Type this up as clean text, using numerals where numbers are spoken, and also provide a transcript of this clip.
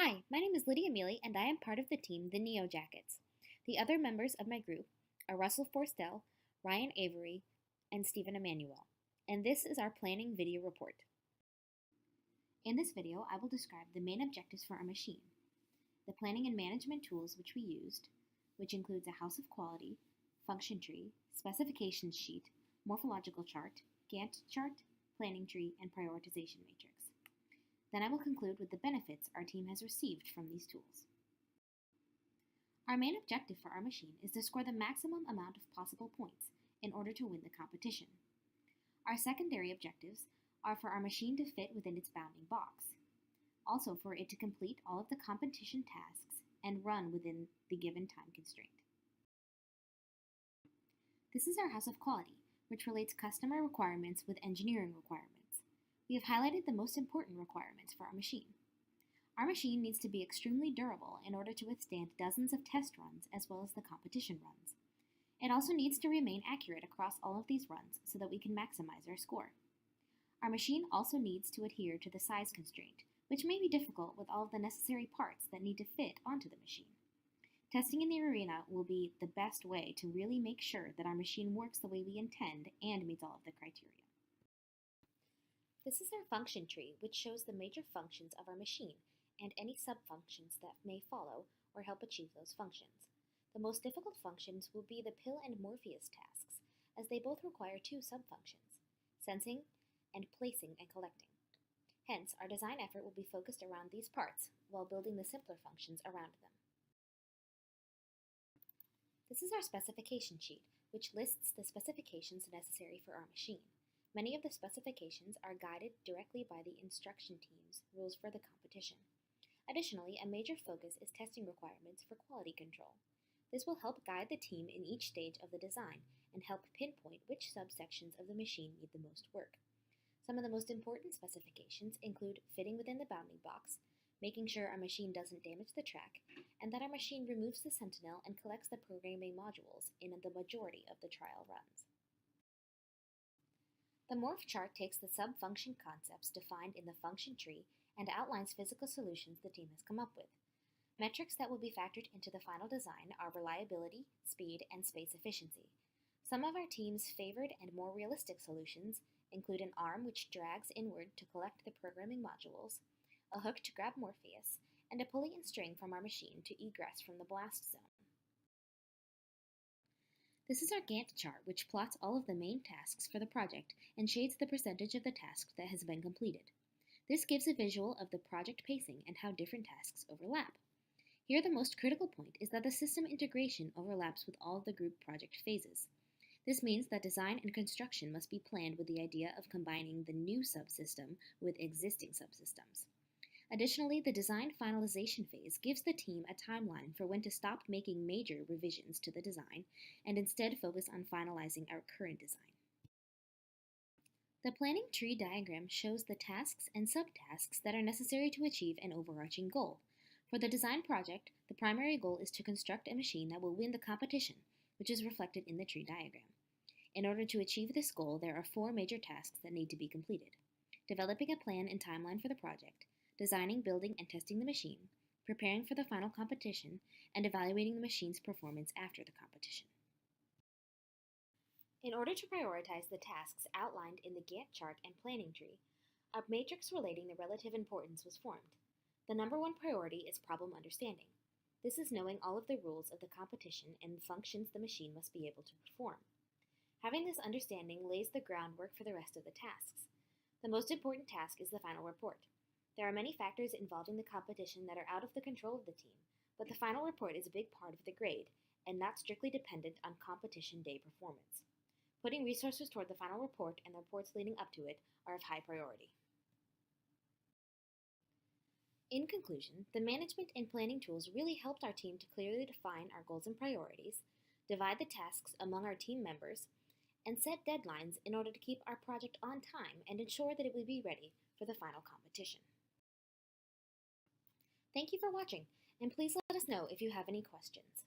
Hi, my name is Lydia Mealy, and I am part of the team, the Neo Jackets. The other members of my group are Russell Forstell, Ryan Avery, and Stephen Emmanuel, and this is our planning video report. In this video, I will describe the main objectives for our machine, the planning and management tools which we used, which includes a house of quality, function tree, specifications sheet, morphological chart, Gantt chart, planning tree, and prioritization matrix. Then I will conclude with the benefits our team has received from these tools. Our main objective for our machine is to score the maximum amount of possible points in order to win the competition. Our secondary objectives are for our machine to fit within its bounding box, also for it to complete all of the competition tasks and run within the given time constraint. This is our house of quality, which relates customer requirements with engineering requirements. We have highlighted the most important requirements for our machine. Our machine needs to be extremely durable in order to withstand dozens of test runs as well as the competition runs. It also needs to remain accurate across all of these runs so that we can maximize our score. Our machine also needs to adhere to the size constraint, which may be difficult with all of the necessary parts that need to fit onto the machine. Testing in the arena will be the best way to really make sure that our machine works the way we intend and meets all of the criteria. This is our function tree, which shows the major functions of our machine and any sub-functions that may follow or help achieve those functions. The most difficult functions will be the Pill and Morpheus tasks, as they both require two sub-functions, sensing and placing and collecting. Hence, our design effort will be focused around these parts while building the simpler functions around them. This is our specification sheet, which lists the specifications necessary for our machine. Many of the specifications are guided directly by the instruction team's rules for the competition. Additionally, a major focus is testing requirements for quality control. This will help guide the team in each stage of the design and help pinpoint which subsections of the machine need the most work. Some of the most important specifications include fitting within the bounding box, making sure our machine doesn't damage the track, and that our machine removes the sentinel and collects the programming modules in the majority of the trial runs. The morph chart takes the sub-function concepts defined in the function tree and outlines physical solutions the team has come up with. Metrics that will be factored into the final design are reliability, speed, and space efficiency. Some of our team's favored and more realistic solutions include an arm which drags inward to collect the programming modules, a hook to grab Morpheus, and a pulley and string from our machine to egress from the blast zone. This is our Gantt chart, which plots all of the main tasks for the project and shades the percentage of the task that has been completed. This gives a visual of the project pacing and how different tasks overlap. Here, the most critical point is that the system integration overlaps with all of the group project phases. This means that design and construction must be planned with the idea of combining the new subsystem with existing subsystems. Additionally, the design finalization phase gives the team a timeline for when to stop making major revisions to the design and instead focus on finalizing our current design. The planning tree diagram shows the tasks and subtasks that are necessary to achieve an overarching goal. For the design project, the primary goal is to construct a machine that will win the competition, which is reflected in the tree diagram. In order to achieve this goal, there are 4 major tasks that need to be completed: developing a plan and timeline for the project, designing, building, and testing the machine, preparing for the final competition, and evaluating the machine's performance after the competition. In order to prioritize the tasks outlined in the Gantt chart and planning tree, a matrix relating the relative importance was formed. The number 1 priority is problem understanding. This is knowing all of the rules of the competition and the functions the machine must be able to perform. Having this understanding lays the groundwork for the rest of the tasks. The most important task is the final report. There are many factors involving the competition that are out of the control of the team, but the final report is a big part of the grade, and not strictly dependent on competition day performance. Putting resources toward the final report and the reports leading up to it are of high priority. In conclusion, the management and planning tools really helped our team to clearly define our goals and priorities, divide the tasks among our team members, and set deadlines in order to keep our project on time and ensure that it would be ready for the final competition. Thank you for watching, and please let us know if you have any questions.